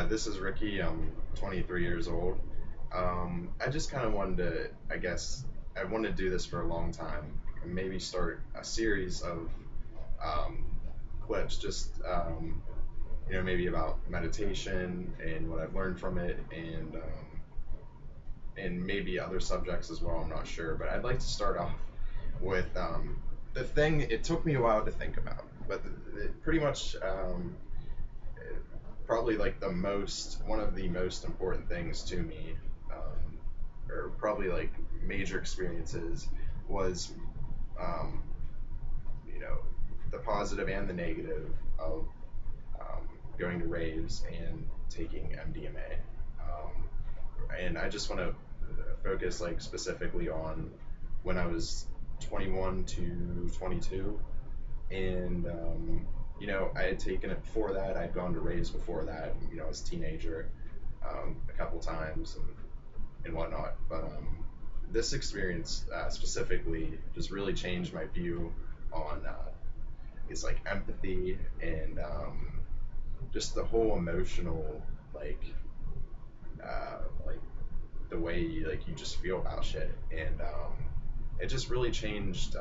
This is Ricky. I'm 23 years old. I just kind of wanted to, I guess, I wanted to do this for a long time and maybe start a series of um, clips, just, maybe about meditation and what I've learned from it and maybe other subjects as well. I'm not sure. But I'd like to start off with the thing it took me a while to think about, but pretty much. Probably like one of the most important things to me, or probably like major experiences, was um, you know the positive and the negative of going to raves and taking MDMA. And I just want to focus like specifically on when I was 21 to 22, and I had taken it before that. I'd gone to raves before that, as a teenager, a couple times and whatnot. But this experience specifically just really changed my view on it's like empathy and just the whole emotional like like the way like you just feel about shit, and it just really changed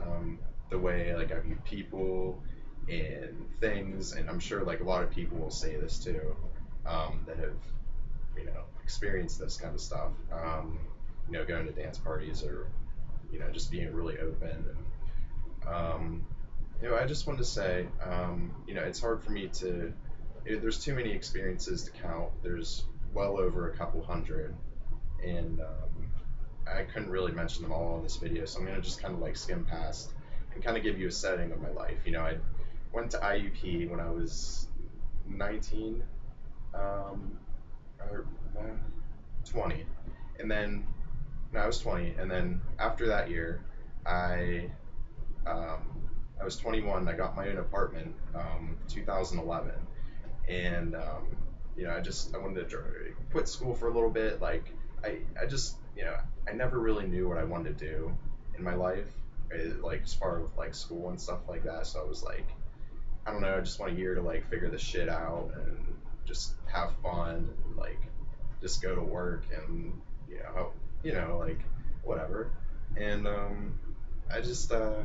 the way like I view people and things. And I'm sure like a lot of people will say this too, that have experienced this kind of stuff. Going to dance parties or just being really open. And I just wanted to say, it's hard for me to. There's too many experiences to count. There's well over a couple hundred, and I couldn't really mention them all in this video, so I'm gonna just kind of like skim past and kind of give you a setting of my life. I went to IUP when I was 19, or 20, and then no, I was 20, and then after that year, I um, I was 21. I got my own apartment, 2011, and I wanted to quit school for a little bit. Like I just I never really knew what I wanted to do in my life, like as far as like school and stuff like that. So I was like, I don't know, I just want a year to like figure this shit out and just have fun and like just go to work and like whatever. And I just yeah.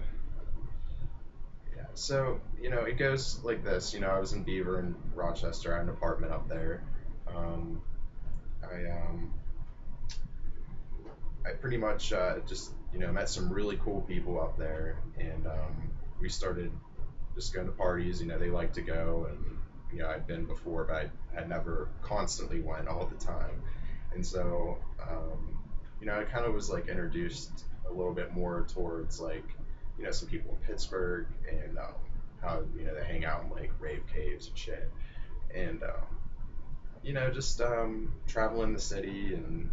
So it goes like this. I was in Beaver in Rochester. I had an apartment up there. Um, I pretty much just met some really cool people up there, and we started just going to parties. They like to go, and I'd been before, but I had never constantly went all the time. And so I kind of was like introduced a little bit more towards like some people in Pittsburgh, and how they hang out in like rave caves and shit, and just traveling the city, and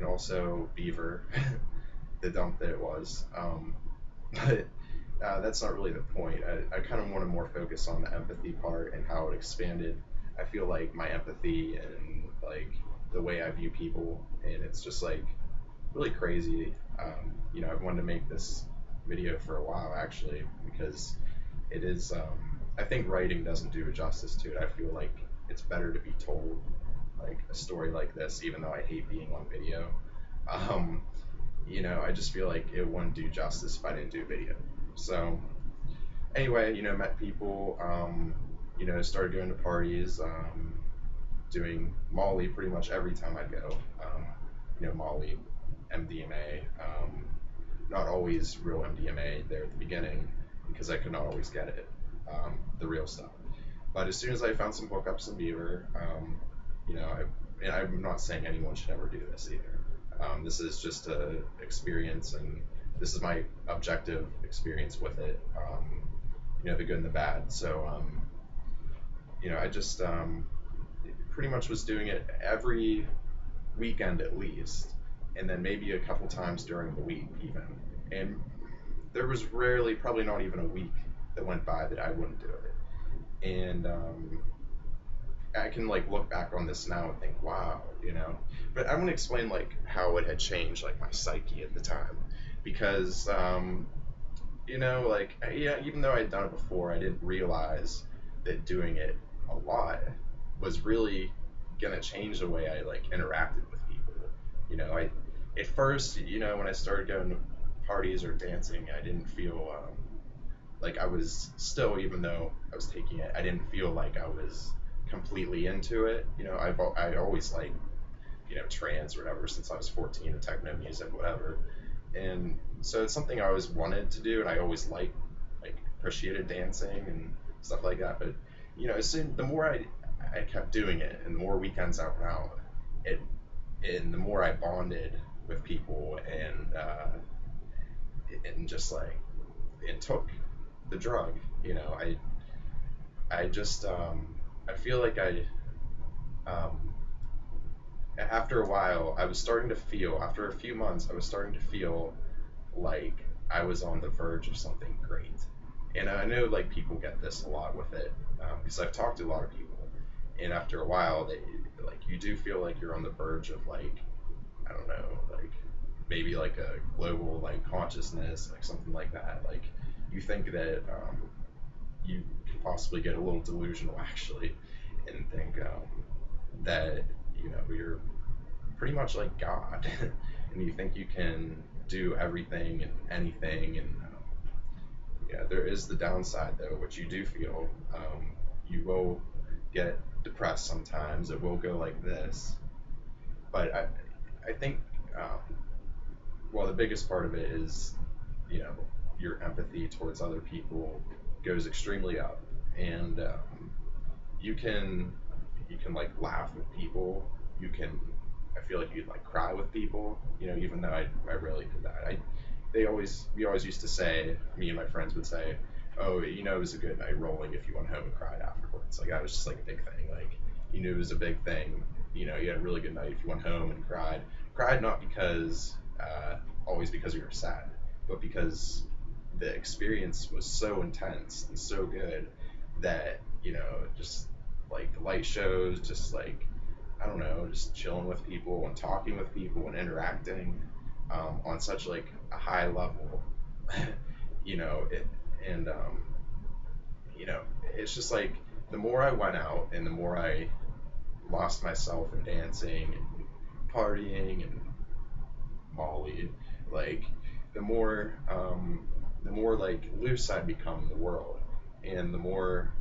also Beaver, the dump that it was. But that's not really the point. I kind of want to more focus on the empathy part and how it expanded. I feel like my empathy and like the way I view people, and it's just like really crazy. I've wanted to make this video for a while actually, because it is. I think writing doesn't do justice to it. I feel like it's better to be told like a story like this, even though I hate being on video. Um, I just feel like it wouldn't do justice if I didn't do video. So anyway, met people, started going to parties, doing Molly pretty much every time I'd go. Molly, MDMA, not always real MDMA there at the beginning because I could not always get it, the real stuff. But as soon as I found some hookups in Beaver, and I'm not saying anyone should ever do this either. This is just a experience, and this is my objective experience with it. The good and the bad. So, I just pretty much was doing it every weekend at least, and then maybe a couple times during the week even. And there was rarely, probably not even a week that went by that I wouldn't do it. And I can like look back on this now and think, wow. But I want to explain like how it had changed like my psyche at the time, because like yeah, even though I'd done it before, I didn't realize that doing it a lot was really gonna change the way I like interacted with people. I at first, when I started going to parties or dancing, I didn't feel like I was still, even though I was taking it, I didn't feel like I was completely into it. I always liked trance or whatever since I was 14, and techno music, whatever. And so it's something I always wanted to do, and I always liked, like, appreciated dancing and stuff like that. But soon the more I kept doing it, and the more weekends I went out, it and the more I bonded with people, and just like and took the drug. I just I feel like um, after a while I was starting to feel, after a few months, I was starting to feel like I was on the verge of something great. And I know like people get this a lot with it, because I've talked to a lot of people, and after a while they like you do feel like you're on the verge of like, I don't know, like maybe like a global like consciousness, like something like that. Like you think that you could possibly get a little delusional actually, and think that you're pretty much like God, and you think you can do everything and anything. And yeah, there is the downside though, which you do feel. You will get depressed sometimes. It will go like this, but I think well, the biggest part of it is, you know, your empathy towards other people goes extremely up, and you can like laugh with people. You can, I feel like you'd like cry with people. Even though I rarely did that. We always used to say, me and my friends would say, oh, it was a good night rolling if you went home and cried afterwards. Like that was just like a big thing. Like you knew it was a big thing. You had a really good night if you went home and cried. Cried not because always because you were sad, but because the experience was so intense and so good that just like the light shows, just like, I don't know, just chilling with people and talking with people and interacting on such like a high level. It and you know it's just like the more I went out and the more I lost myself in dancing and partying and Molly, like the more like loose I become in the world, and the more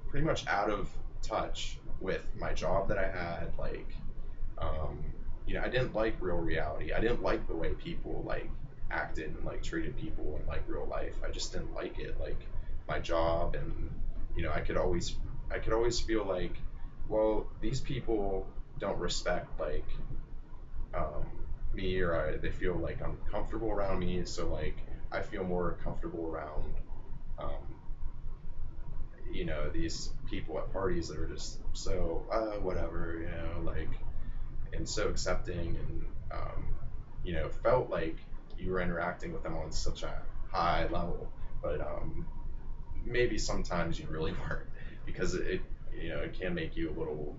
pretty much out of touch with my job that I had. Like, um, I didn't like real reality. I didn't like the way people like acted and like treated people in like real life. I just didn't like it. Like my job, and I could always feel like, well, these people don't respect like um, me, or they feel like I'm comfortable around me, so like I feel more comfortable around um, these people at parties that are just so whatever, like, and so accepting, and felt like you were interacting with them on such a high level, but maybe sometimes you really weren't, because it can make you a little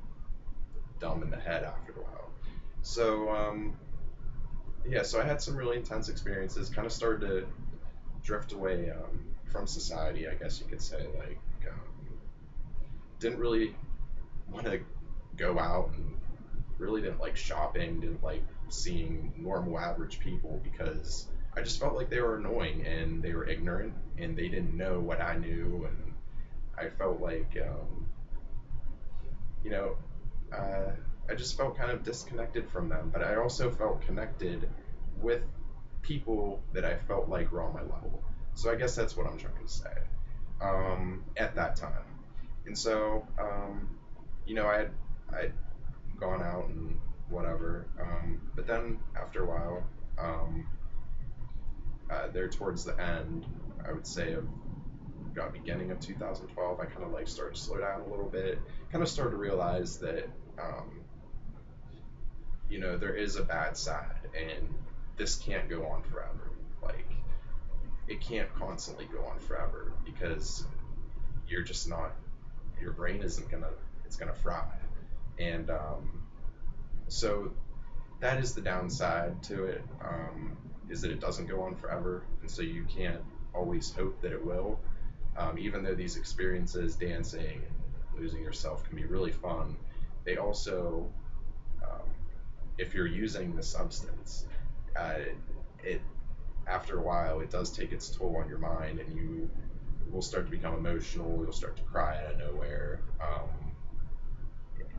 dumb in the head after a while. So yeah, so I had some really intense experiences. Kind of started to drift away from society, I guess you could say. Like, didn't really want to go out, and really didn't like shopping. Didn't like seeing normal, average people, because I just felt like they were annoying and they were ignorant and they didn't know what I knew, and I felt like, you know, uh, I just felt kind of disconnected from them. But I also felt connected with people that I felt like were on my level. So I guess that's what I'm trying to say at that time. And so, I'd gone out and whatever. But then after a while, um, there towards the end, I would say of beginning of 2012, I kind of like started to slow down a little bit. Kind of started to realize that there is a bad side, and this can't go on forever. Like, it can't constantly go on forever, because you're just not, your brain isn't gonna, it's gonna fry. And so that is the downside to it, is that it doesn't go on forever, and so you can't always hope that it will. Even though these experiences, dancing and losing yourself, can be really fun, they also, um, if you're using the substance, uh, it after a while it does take its toll on your mind, and you will start to become emotional. You'll start to cry out of nowhere.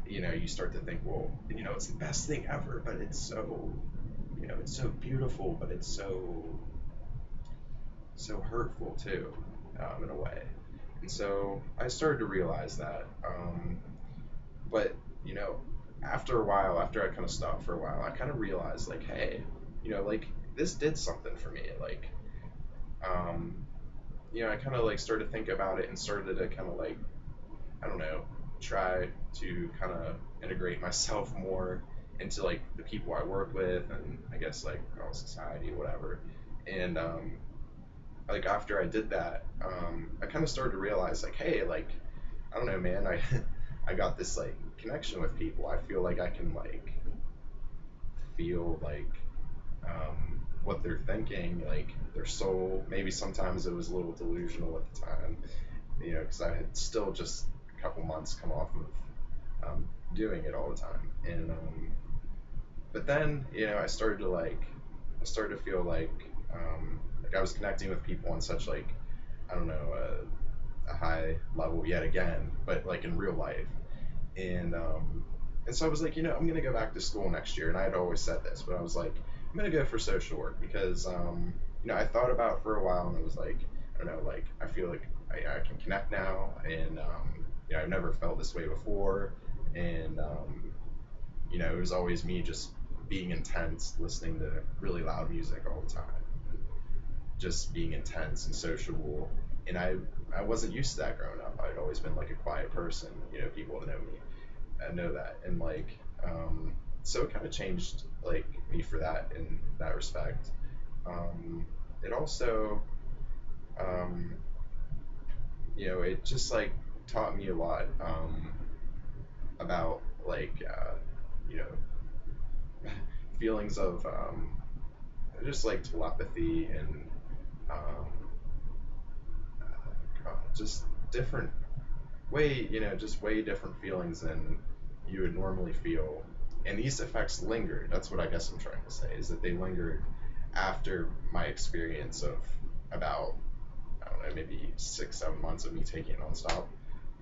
You start to think, well, it's the best thing ever, but it's so, it's so beautiful, but it's so hurtful too, in a way. And so I started to realize that. But you know, after a while, after I kind of stopped for a while, I kind of realized like, hey, like this did something for me. Like, um, I kind of like started to think about it and started to kind of like, I don't know, try to kind of integrate myself more into like the people I work with, and I guess like society, whatever. And like after I did that, I kind of started to realize like, hey, like I don't know, man, I I got this like connection with people. I feel like I can like feel like what they're thinking, like their soul. Maybe sometimes it was a little delusional at the time, because I had still just a couple months come off of doing it all the time. And but then I started to feel like I was connecting with people on such like I don't know a high level yet again, but like in real life. And so I was like, I'm gonna go back to school next year, and I had always said this, but I was like, I'm gonna go for social work because I thought about it for a while, and I was like, I don't know, like I feel like I can connect now, and I've never felt this way before, and it was always me just being intense, listening to really loud music all the time, just being intense and sociable, and I wasn't used to that growing up. I'd always been like a quiet person, people that know me know that, and like so it kind of changed like me for that in that respect. It also um, it just like taught me a lot about like you know feelings of just like telepathy and um, just different just way different feelings than you would normally feel. And these effects lingered. That's what I guess I'm trying to say, is that they lingered after my experience of about, I don't know, maybe 6, 7 months of me taking it nonstop,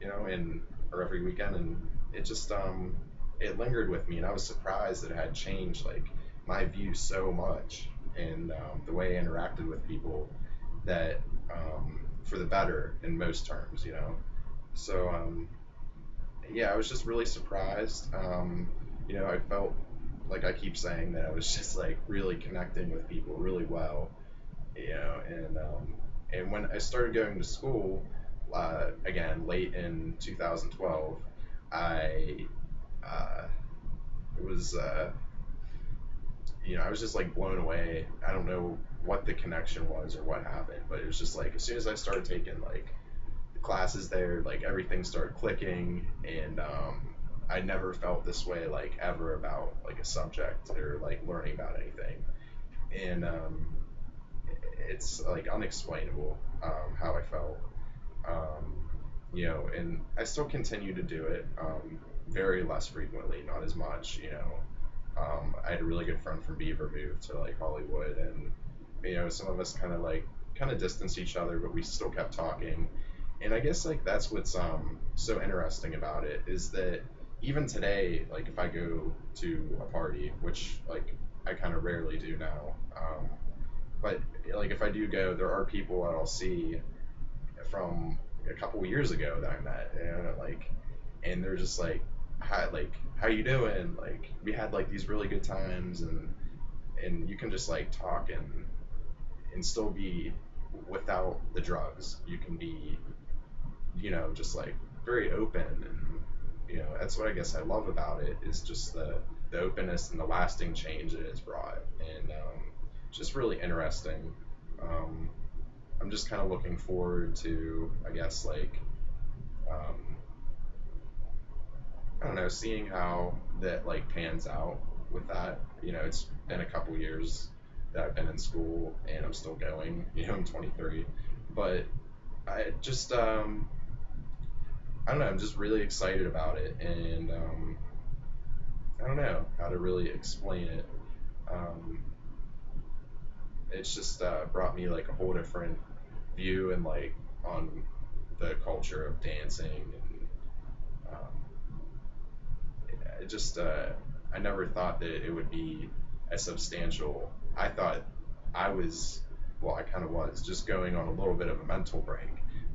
and or every weekend. And it just, it lingered with me. And I was surprised that it had changed, like, my view so much, and the way I interacted with people, that for the better in most terms. So yeah, I was just really surprised. I felt like I keep saying that I was just like really connecting with people really well, and when I started going to school, again late in 2012, I uh, it was I was just like blown away. I don't know what the connection was or what happened, but it was just like as soon as I started taking like classes there, like everything started clicking, and I never felt this way like ever about like a subject or like learning about anything, and it's like unexplainable how I felt, and I still continue to do it, very less frequently, not as much. I had a really good friend from Beaver moved to like Hollywood, and some of us kind of distanced each other, but we still kept talking. And I guess like that's what's so interesting about it, is that even today, like if I go to a party, which like I kind of rarely do now, but like if I do go, there are people that I'll see from a couple years ago that I met, and they're just how you doing? Like we had like these really good times, and you can just like talk and still be without the drugs. You can be just like very open, and that's what I guess I love about it, is just the openness and the lasting change that it's brought, and just really interesting. Um, I'm just kind of looking forward to, I guess, like um, I don't know, seeing how that like pans out with that. It's been a couple years that I've been in school, and I'm still going. I'm 23, but I just I don't know. I'm just really excited about it, and I don't know how to really explain it. Um, it's just brought me like a whole different view and like on the culture of dancing and it just I never thought that it would be as substantial. I thought I was well, I kind of was just going on a little bit of a mental break,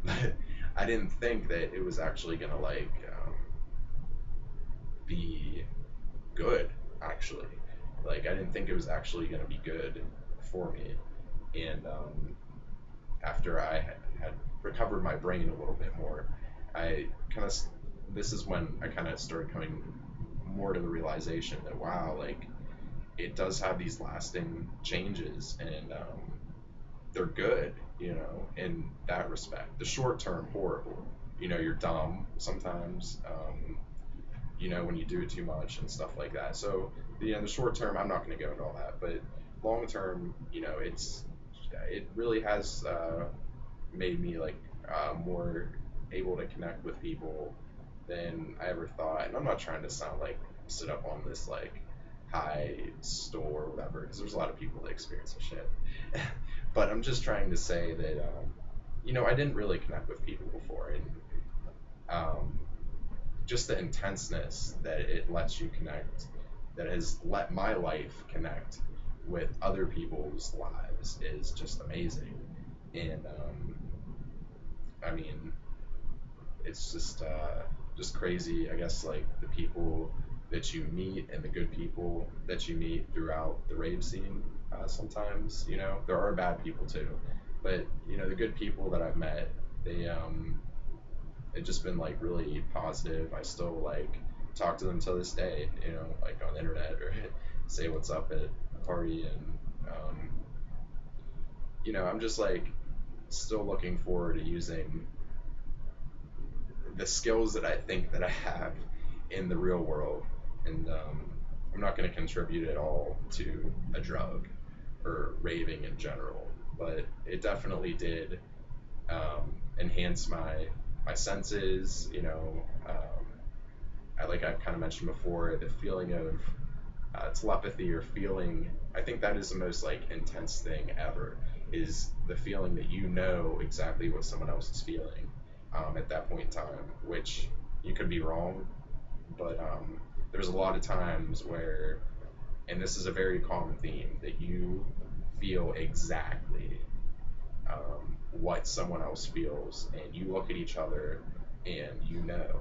but I didn't think that it was actually gonna like be good actually. Like I didn't think it was actually gonna be good for me, and after I had recovered my brain a little bit more, I kind of this is when I kind of started coming more to the realization that wow, like it does have these lasting changes, and they're good, you know, in that respect. The short term, horrible. You know, you're dumb sometimes. You know, when you do it too much and stuff like that. So, in the short term, I'm not going to go into all that, but long term, you know, it really has made me like more able to connect with people than I ever thought. And I'm not trying to sound like sit up on this like high store or whatever, because there's a lot of people that experience this shit. But I'm just trying to say that you know I didn't really connect with people before, and um, just the intenseness that it lets you connect, that has let my life connect with other people's lives is just amazing. And I mean, it's just crazy. I guess like the people that you meet and the good people that you meet throughout the rave scene. Sometimes you know there are bad people too, but you know the good people that I've met, they it's just been like really positive. I still like talk to them to this day. You know, like on the internet or say what's up at a party, and you know I'm just like still looking forward to using the skills that I think that I have in the real world, and I'm not going to contribute at all to a drug or raving in general, but it definitely did enhance my senses. You know, I like I've kind of mentioned before, the feeling of telepathy or feeling. I think that is the most like intense thing ever. Is the feeling that you know exactly what someone else is feeling at that point in time, which you could be wrong, but there's a lot of times where, and this is a very common theme, that you feel exactly what someone else feels, and you look at each other and you know.